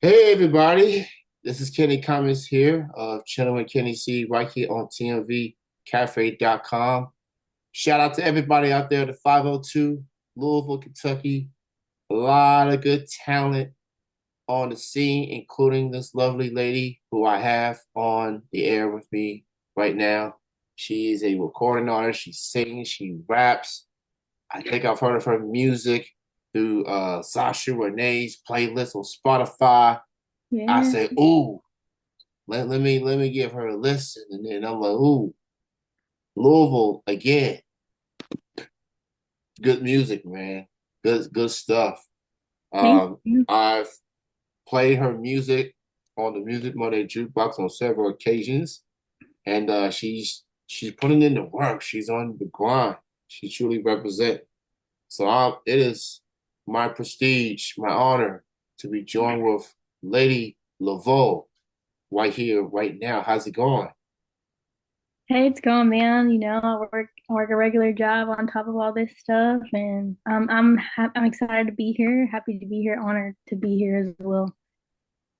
Hey everybody, this is Kenny Cummins here of Channel and Kenny C right here on TMVcafe.com. Shout out to everybody out there at the 502, Louisville, Kentucky. A lot of good talent on the scene, including this lovely lady who I have on the air with me right now. She is a recording artist. She sings, she raps. I think I've heard of her music through Sasha Renee's playlist on Spotify. I Yeah. say, ooh, let me give her a listen. And then I'm like, ooh, Louisville again. Good music, man. Good stuff. Thank Um, you. I've played her music on the Music Monday Jukebox on several occasions, and she's putting in the work. She's on the grind. She truly represents. So it is my prestige, my honor to be joined with Lady Laveaux right here, right now. How's it going? Hey, it's going, man. I work a regular job on top of all this stuff, and I'm excited to be here. Happy to be here. Honored to be here as well.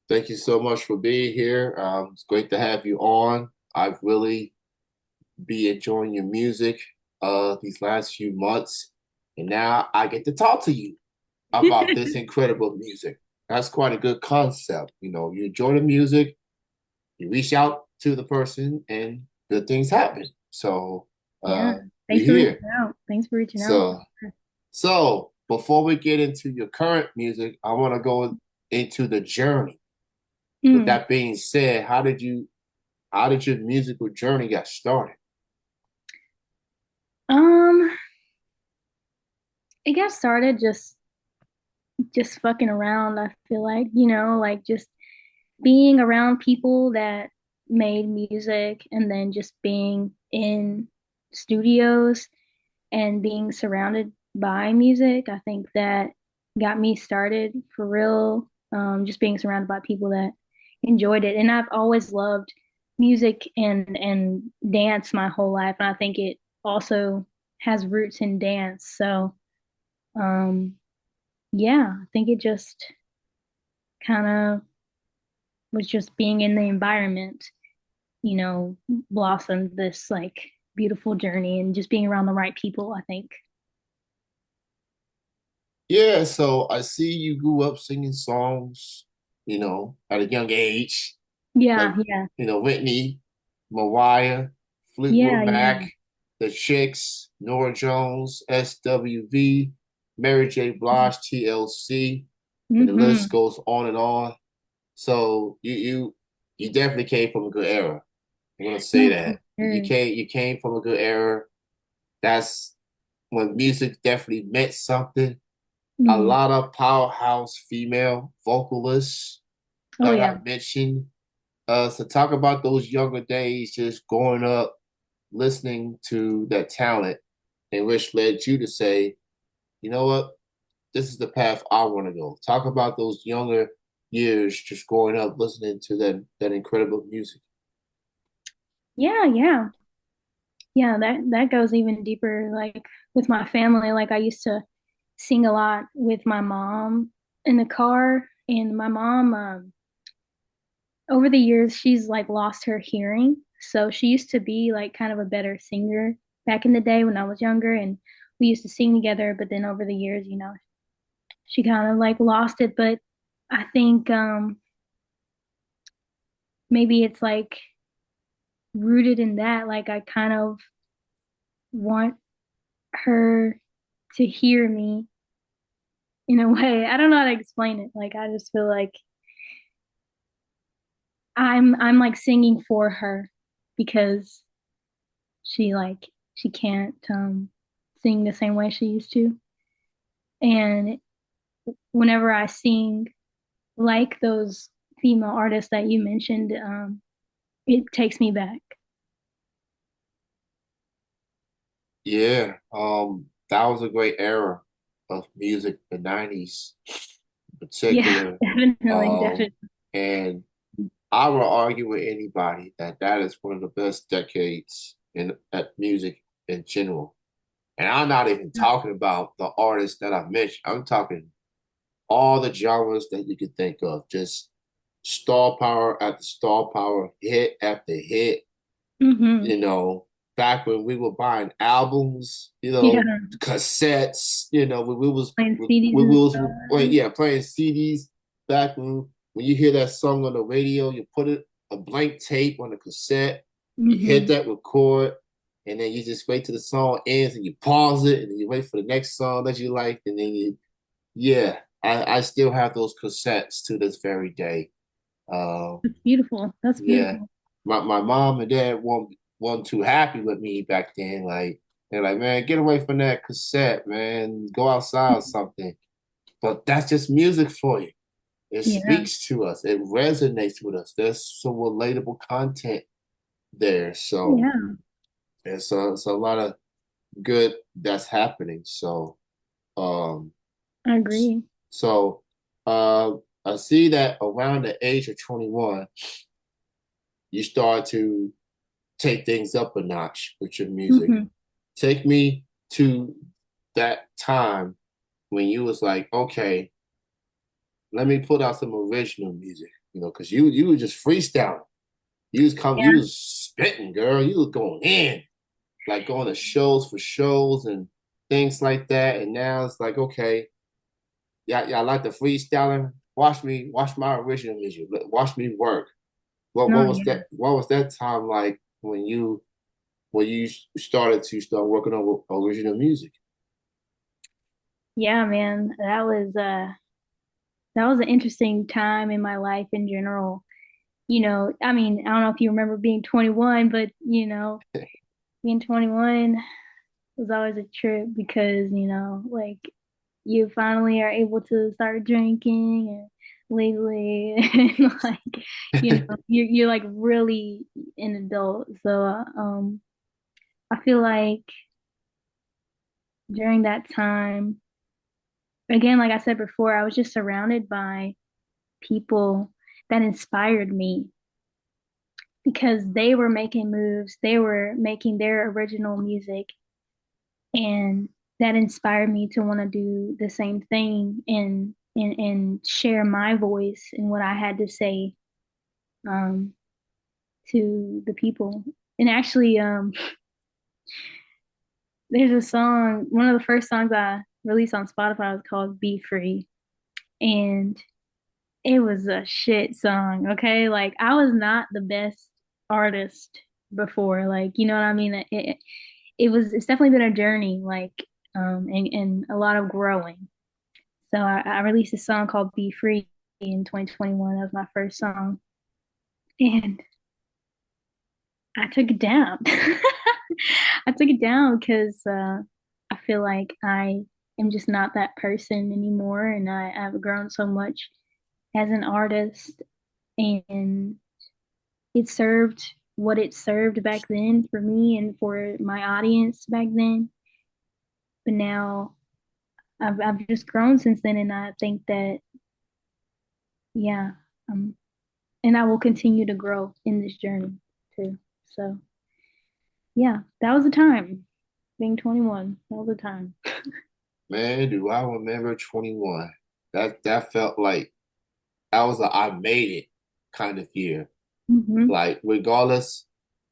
Thank you so much for being here. It's great to have you on. I've really been enjoying your music these last few months, and now I get to talk to you about this incredible music. That's quite a good concept. You know, you enjoy the music, you reach out to the person, and good things happen. So Yeah. we're Thanks for reaching here. out. Thanks for reaching out. So so before we get into your current music, I want to go into the journey. With Mm. that being said, how did your musical journey get started? Um, it got started just fucking around. I feel like, like just being around people that made music and then just being in studios and being surrounded by music. I think that got me started for real. Just being surrounded by people that enjoyed it. And I've always loved music and dance my whole life. And I think it also has roots in dance. So um yeah, I think it just kind of was just being in the environment, blossomed this like beautiful journey and just being around the right people, I think. Yeah, so I see you grew up singing songs, at a young age, like, Yeah, yeah. Whitney, Mariah, Yeah, Fleetwood Mac, yeah. The Chicks, Nora Jones, SWV, Mary J. Blige, TLC, and the list Mm-hmm. goes on and on. So you definitely came from a good era. I'm gonna say No, for that. sure. You came from a good era. That's when music definitely meant something. A Mm. lot of powerhouse female vocalists Oh that yeah. I mentioned. So talk about those younger days, just growing up, listening to that talent, and which led you to say, you know what, this is the path I want to go. Talk about those younger years, just growing up, listening to that incredible music. Yeah, yeah. Yeah, that goes even deeper like with my family. Like I used to sing a lot with my mom in the car and my mom over the years she's like lost her hearing. So she used to be like kind of a better singer back in the day when I was younger and we used to sing together, but then over the years, she kind of like lost it, but I think maybe it's like rooted in that. Like I kind of want her to hear me in a way. I don't know how to explain it. Like I just feel like I'm like singing for her because she can't sing the same way she used to. And whenever I sing like those female artists that you mentioned, it takes me back. Yeah, that was a great era of music, the '90s in Yeah, particular. definitely, Um, definitely. and I will argue with anybody that that is one of the best decades in at music in general. And I'm not even talking about the artists that I've mentioned. I'm talking all the genres that you could think of. Just star power after star power, hit after hit. Mm-hmm. You know, back when we were buying albums, Yeah. cassettes. When Playing we CDs and was stuff. playing CDs. Back when you hear that song on the radio, you put it a blank tape on the cassette, you hit Mm-hmm. that record, and then you just wait till the song ends and you pause it, and then you wait for the next song that you like, and then yeah, I still have those cassettes to this very day. Um, That's beautiful. That's yeah, beautiful. my mom and dad weren't too happy with me back then. Like they're like, man, get away from that cassette, man. Go outside or something. But that's just music for you. It Yeah. speaks to us. It resonates with us. There's some relatable content there. So Yeah. it's a lot of good that's happening. Um, I agree. so uh, I see that around the age of 21, you start to take things up a notch with your music. Mm-hmm. Take me to that time when you was like, okay, let me put out some original music, because you were just freestyling. You Yeah. was spitting, girl. You was going in, like going to shows for shows and things like that. And now it's like, okay, yeah, I like the freestyling. Watch my original music. Watch me work. No, yeah. What was that time like when you started to start working on original music? Yeah, man. That was an interesting time in my life in general. I mean, I don't know if you remember being 21, but being 21 was always a trip because, like you finally are able to start drinking and legally and like, you're like really an adult. So, I feel like during that time, again, like I said before, I was just surrounded by people that inspired me because they were making moves, they were making their original music, and that inspired me to want to do the same thing and share my voice and what I had to say um, to the people. And actually, there's a song, one of the first songs I released on Spotify was called Be Free. And it was a shit song, okay? Like I was not the best artist before, like you know what I mean? It's definitely been a journey, like and a lot of growing. So I released a song called Be Free in 2021. That was my first song. And I took it down. I took it down because I feel like I am just not that person anymore. And I've grown so much as an artist. And it served what it served back then for me and for my audience back then. But now I've just grown since then. And I think that, yeah, um, and I will continue to grow in this journey too. So yeah, that was the time. Being 21, that was the time. Man, do I remember 21. That felt like that was a I made it kind of year. Hmm. Like regardless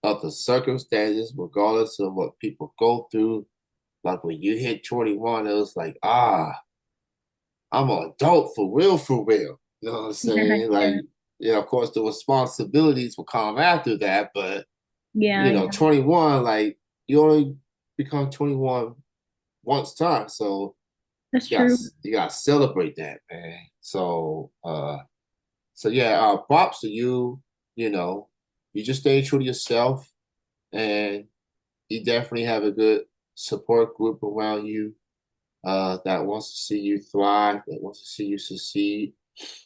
of the circumstances, regardless of what people go through, like when you hit 21, it was like, I'm an adult for real, for real. You know what I'm saying? Yeah, Like, of course the responsibilities will come after that, but yeah, yeah. 21, like you only become 21 once time. So That's you got true. you got to celebrate that, man. So yeah, props to you. You know, you just stay true to yourself, and you definitely have a good support group around you that wants to see you thrive, that wants to see you succeed,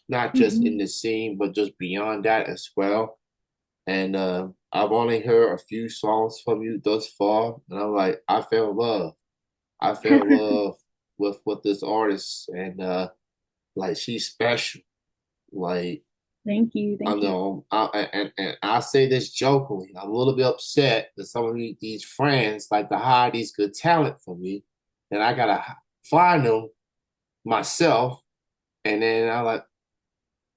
not just in Hmm. the scene, but just beyond that as well. And I've only heard a few songs from you thus far, and I'm like, I fell in love. I fell in love with this artist, and like she's special. Like Thank you, I thank you. know, and I say this jokingly. I'm a little bit upset that some of these friends like to hide these good talent from me, and I gotta find them myself. And then I like,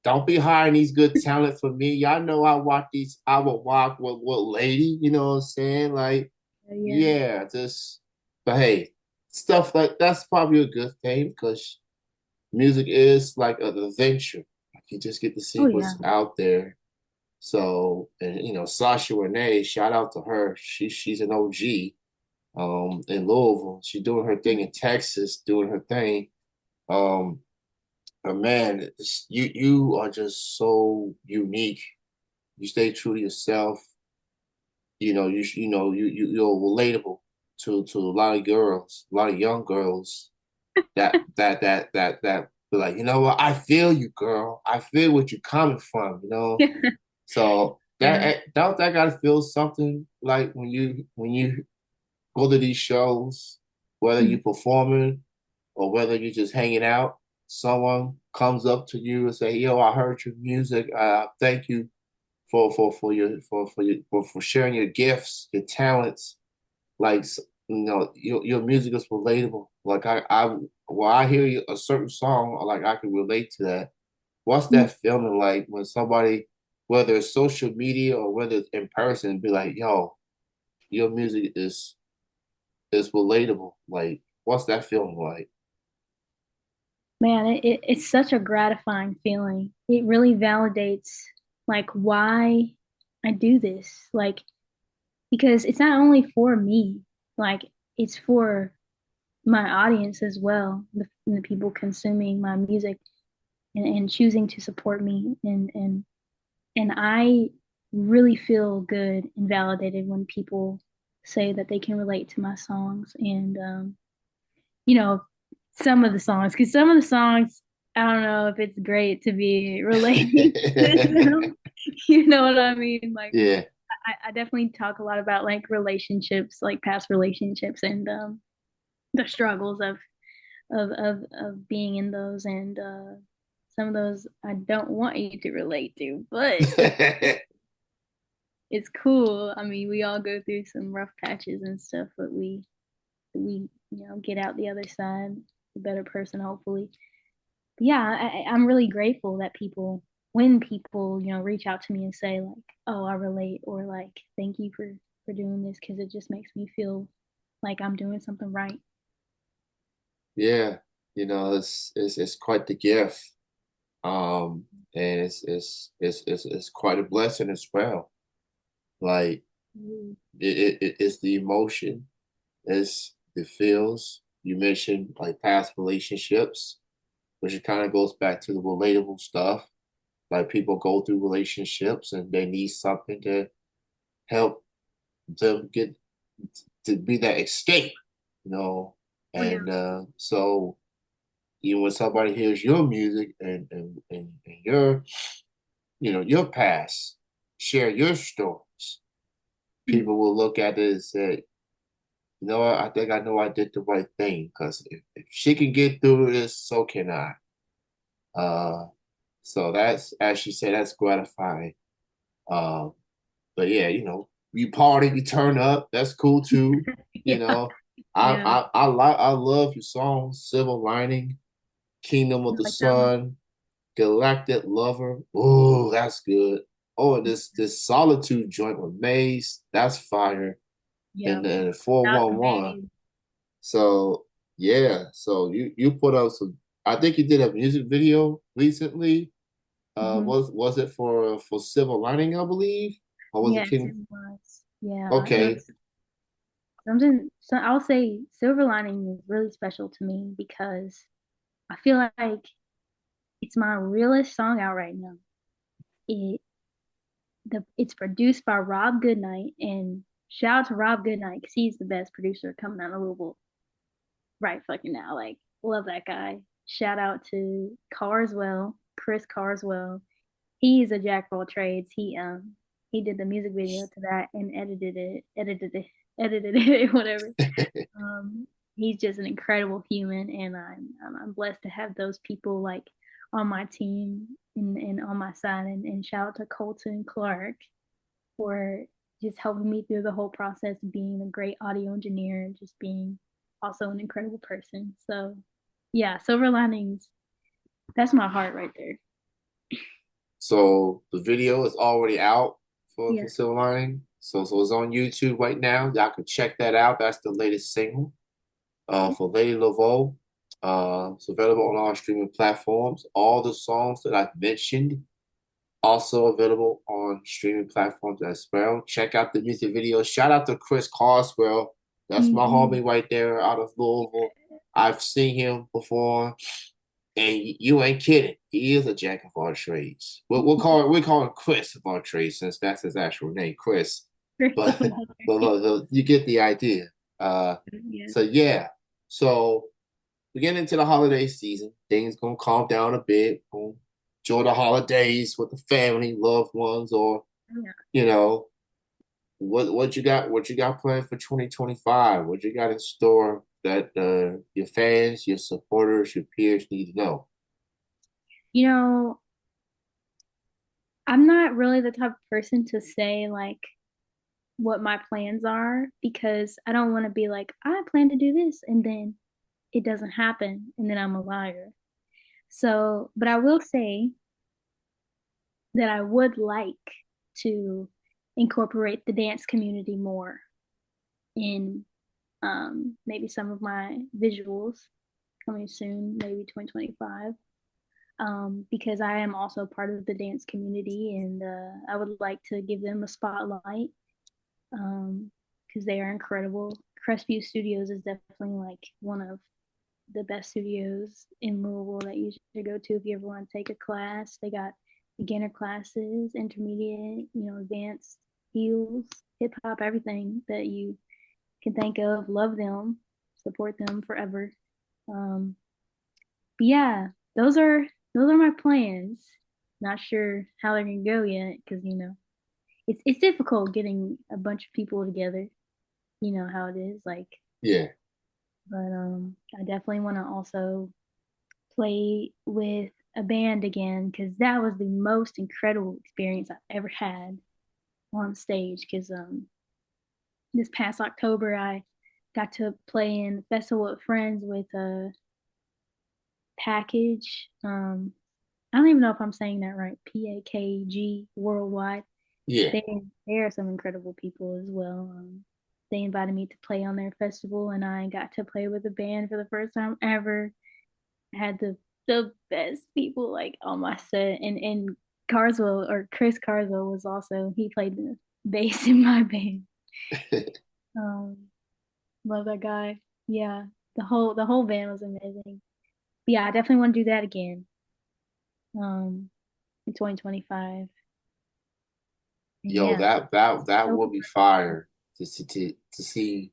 don't be hiding these good talent for me. Y'all know I watch these. I will walk with what lady. You know what I'm saying? Like, Yeah. yeah, just. But hey, stuff like that's probably a good thing because music is like an adventure. Like you just get to see Oh yeah. what's out there. So, and Sasha Renee, shout out to her. She's an OG in Louisville. She's doing her thing in Texas, doing her thing. Um, but man, you are just so unique. You stay true to yourself. You're relatable to a lot of girls, a lot of young girls that be like, you know what, I feel you, girl. I feel what you're coming from, So Yeah. that gotta feel something like when you go to these shows, whether you Mhm. performing or whether you're just hanging out, someone comes up to you and say, "Yo, I heard your music. Thank you for sharing your gifts, your talents. Like your music is relatable. Like when I hear a certain song, like I can relate to that. What's Yeah. that feeling like when somebody, whether it's social media or whether it's in person, be like, "Yo, your music is relatable." Like, what's that feeling like? Man, it's such a gratifying feeling. It really validates like why I do this. Like, because it's not only for me, like it's for my audience as well, the people consuming my music and choosing to support me and I really feel good and validated when people say that they can relate to my songs and you know, some of the songs, because some of the songs, I don't know if it's great to be relating to them. You know what I mean? Like, Yeah, I definitely talk a lot about like relationships, like past relationships, and the struggles of being in those, and some of those I don't want you to relate to, but it's cool. I mean, we all go through some rough patches and stuff, but we get out the other side a better person, hopefully. But yeah, I'm really grateful that when people reach out to me and say like, oh, I relate, or like, thank you for doing this, because it just makes me feel like I'm doing something right. yeah. It's quite the gift. And it's quite a blessing as well. Like Mm. it's the emotion, it's the feels. You mentioned like past relationships, which it kind of goes back to the relatable stuff. Like people go through relationships and they need something to help them get to be that escape, you know. Oh yeah. And so when somebody hears your music and your your past, share your stories, Mm. people will look at it and say, you know what, I think I know I did the right thing because if she can get through this, so can I. Uh, so that's, as she said, that's gratifying. Um, but yeah, you party, you turn up, that's cool too. You Yeah. know, Yeah. I love your songs, Silver Lining, Kingdom I of the like that one. Sun, Galactic Lover. Oh, that's good. Oh, and this Solitude joint with Maze, that's fire. Yeah. And then Shout out to 411. Maze. So yeah, so you put out some. I think you did a music video recently. Hmm. Was it for Silver Lining, I believe, or was it Yes, it King? was. Yeah, it Okay, was something. So I'll say Silver Lining is really special to me because I feel like it's my realest song out right now. It it's produced by Rob Goodnight, and shout out to Rob Goodnight because he's the best producer coming out of Louisville right fucking now. Like, love that guy. Shout out to Carswell, Chris Carswell. He's a jack of all trades. He did the music video to that and edited it, whatever. Um, he's just an incredible human, and I'm blessed to have those people like on my team and on my side. And shout out to Colton Clark for just helping me through the whole process, being a great audio engineer and just being also an incredible person. So yeah, Silver Linings, that's my heart right there. So the video is already out for Yeah. Silver Lining. So it's on YouTube right now. Y'all can check that out. That's the latest single for Lady Laveaux. It's available on all streaming platforms. All the songs that I've mentioned also available on streaming platforms as well. Check out the music video. Shout out to Chris Carswell. That's my Hmm. homie right there out of Louisville. I've seen him before, and you ain't kidding. He is a jack of all trades. We call him Chris of all trades since that's his actual name, Chris. But you get the idea. Uh, Yeah. so yeah. So we get into the holiday season. Things gonna calm down a bit. Gonna enjoy the holidays with the family, loved ones, or Yeah. you know what you got planned for 2025. What you got in store that your fans, your supporters, your peers need to know. You know, I'm not really the type of person to say like what my plans are because I don't want to be like, I plan to do this and then it doesn't happen and then I'm a liar. So, but I will say that I would like to incorporate the dance community more in maybe some of my visuals coming soon, maybe 2025. Because I am also part of the dance community and I would like to give them a spotlight because they are incredible. Crestview Studios is definitely like one of the best studios in Louisville that you should go to if you ever want to take a class. They got beginner classes, intermediate, advanced, heels, hip hop, everything that you can think of. Love them, support them forever. Um, but yeah, those are my plans. Not sure how they're gonna go yet because it's difficult getting a bunch of people together. You know how it is, like, Yeah, but I definitely want to also play with a band again because that was the most incredible experience I've ever had on stage. Because this past October, I got to play in the Festival of Friends with a package. I don't even know if I'm saying that right. PAKG Worldwide. yeah. They are some incredible people as well. They invited me to play on their festival, and I got to play with a band for the first time ever. I had the best people like on my set, and Carswell or Chris Carswell was also he played the bass in my band. Um, love that guy. Yeah, the whole band was amazing. But yeah, I definitely want to do that again. In 2025. And Yo, yeah, that so would be fire to see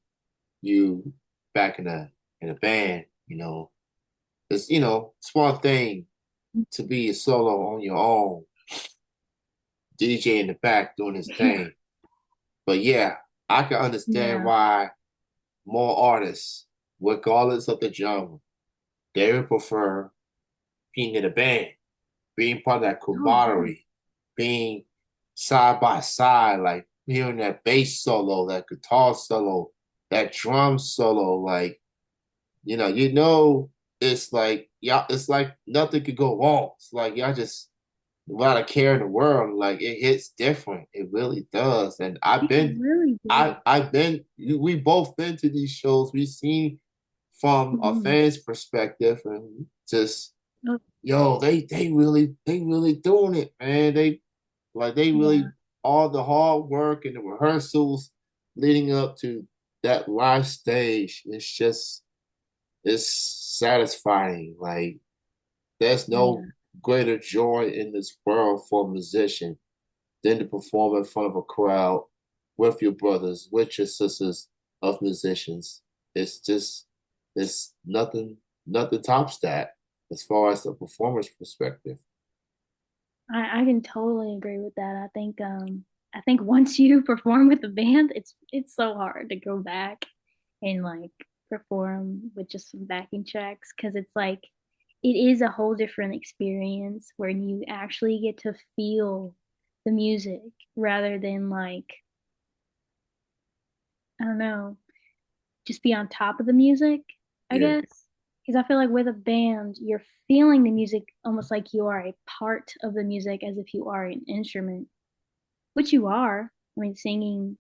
you back in a band. It's one thing to be a solo on your own, DJ in the back doing his yeah, thing. But yeah, I can understand yeah. why more artists, regardless of the genre, they would prefer being in a band, being part of that Oh yeah. camaraderie, being side by side, like hearing that bass solo, that guitar solo, that drum solo, like it's like y'all, it's like nothing could go wrong. It's like y'all just a lot of care in the world. Like it hits different. It really does. And It really did. we both been to these shows. We've seen from a Mhm. fan's perspective, and just Oh, they really doing it, man. They yeah, really all the hard work and the rehearsals leading up to that live stage. It's satisfying. Like there's no yeah. greater joy in this world for a musician than to perform in front of a crowd with your brothers, with your sisters of musicians. It's nothing tops that as far as the performance perspective. I can totally agree with that. I think once you perform with the band, it's so hard to go back and like perform with just some backing tracks because it's like it is a whole different experience where you actually get to feel the music rather than like I don't know, just be on top of the music, I Yeah, guess. because I feel like with a band, you're feeling the music almost like you are a part of the music as if you are an instrument, which you are. I mean, singing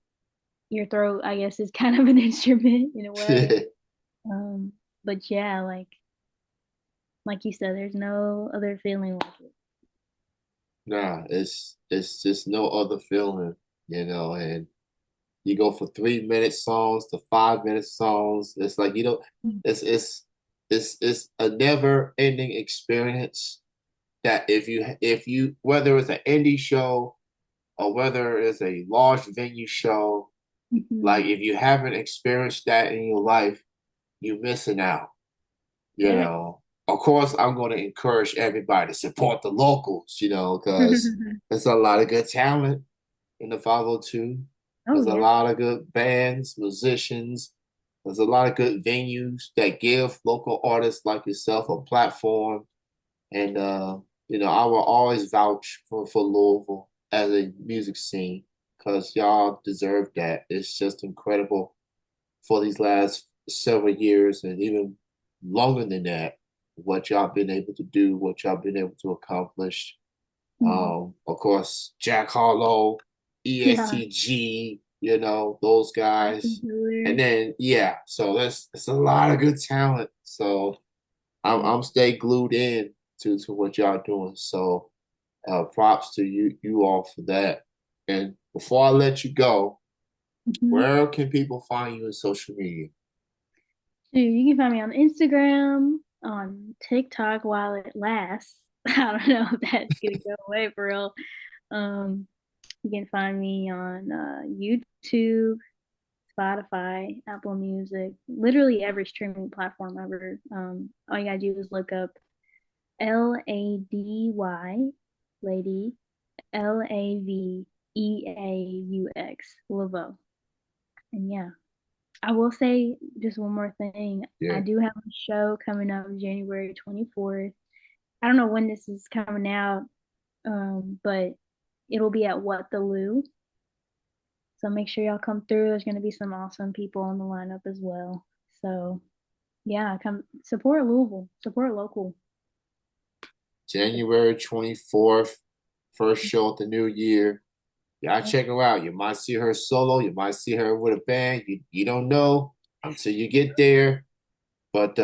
your throat, I guess, is kind of an instrument in a way. Um, but yeah, like you said, there's no other feeling like it. Nah, it's just no other feeling, and you go for 3 minute songs to 5 minute songs. It's like you don't it's it's it's a never ending experience that if you whether it's an indie show or whether it's a large venue show, Mhm. like if you haven't experienced that in your life, you're missing out. You Yeah. know, of course, I'm going to encourage everybody to support the locals. Because there's a lot of good talent in the 502. Oh There's a yeah. lot of good bands, musicians. There's a lot of good venues that give local artists like yourself a platform. And I will always vouch for Louisville as a music scene because y'all deserve that. It's just incredible for these last several years and even longer than that, what y'all been able to do, what y'all been able to accomplish. Mhm. Of course, Jack Harlow, Yeah. ESTG, those Austin guys. And Taylor. then so there's a lot of good talent. So Yeah. I'm stay glued in to what y'all doing. So props to you all for that. And before I let you go, Mhm. where can people find you in social media? So you can find me on Instagram, on TikTok while it lasts. I don't know if that's gonna go away for real. Um, you can find me on YouTube, Spotify, Apple Music, literally every streaming platform ever. All you gotta do is look up Lady, Lady, Laveaux, Laveau. And yeah, I will say just one more thing. I Yeah. do have a show coming up January 24th. I don't know when this is coming out, but it'll be at What the Lou. So make sure y'all come through. There's going to be some awesome people on the lineup as well. So yeah, come support Louisville, support local. January 24th, first show of the new year. Y'all check her out. You might see her solo, you might see her with a band. You don't know until you get there. But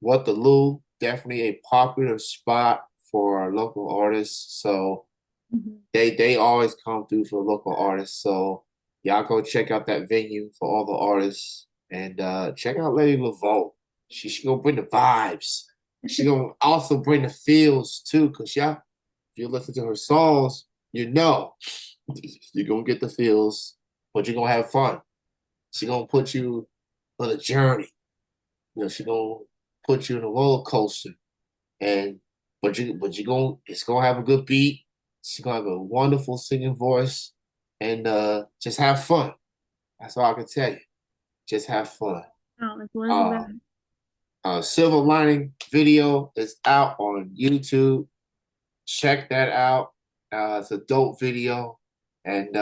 What the Lou, definitely a popular spot for our local artists. So Mhm. they always come through for local artists. So y'all go check out that venue for all the artists and check out Lady Laveaux. She gonna bring the vibes. She gonna also bring the feels too, cause y'all, if you listen to her songs, you're gonna get the feels, but you're gonna have fun. She gonna put you on a journey. She gonna put you in a roller coaster, and but you gonna it's gonna have a good beat. She's gonna have a wonderful singing voice, and just have fun. That's all I can tell you. Just have fun. Oh, as well as Uh, that. Silver Lining video is out on YouTube. Check that out. It's a dope video, and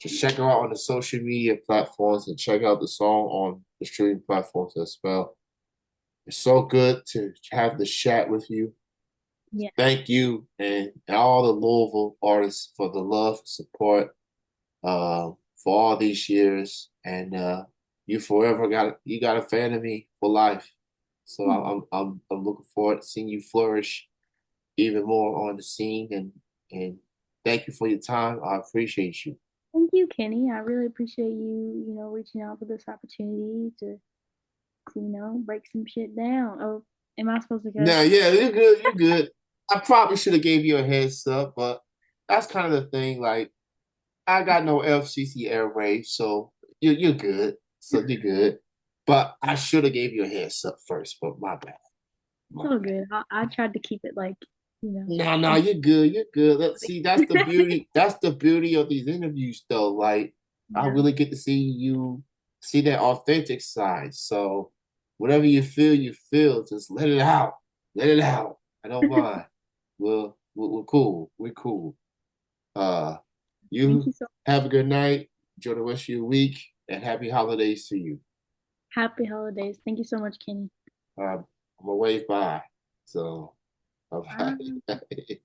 just check her out on the social media platforms and check out the song on the streaming platforms as well. It's so good to have the chat with you. Yeah. Thank you and all the Louisville artists for the love, support, for all these years, and you got a fan of me for life. So Oh, I'm looking forward to seeing you flourish even more on the scene, and thank you for your time. I appreciate you. thank you, Kenny. I really appreciate you, reaching out for this opportunity to break some shit down. Oh, am I supposed to go? No, yeah, you're good. You're good. I probably should have gave you a heads up, but that's kind of the thing. Like I got no FCC airwaves, so you're good. So you're good. But I should have gave you a heads up first. But my bad. It's My all bad. good. I tried to keep it like, No, you're good. You're good. Let's see. That's the beauty. That's the beauty of these interviews, though. Like I yeah. really get to see you see that authentic side. So whatever you feel. Just let it out. Let it out. I don't mind. We're cool. We're cool. Uh, Thank you you so have a good night. Enjoy the rest of your week, and happy holidays to you. Happy holidays. Thank you so much, Kenny. Uh, I'm gonna wave bye. So, bye Um, bye.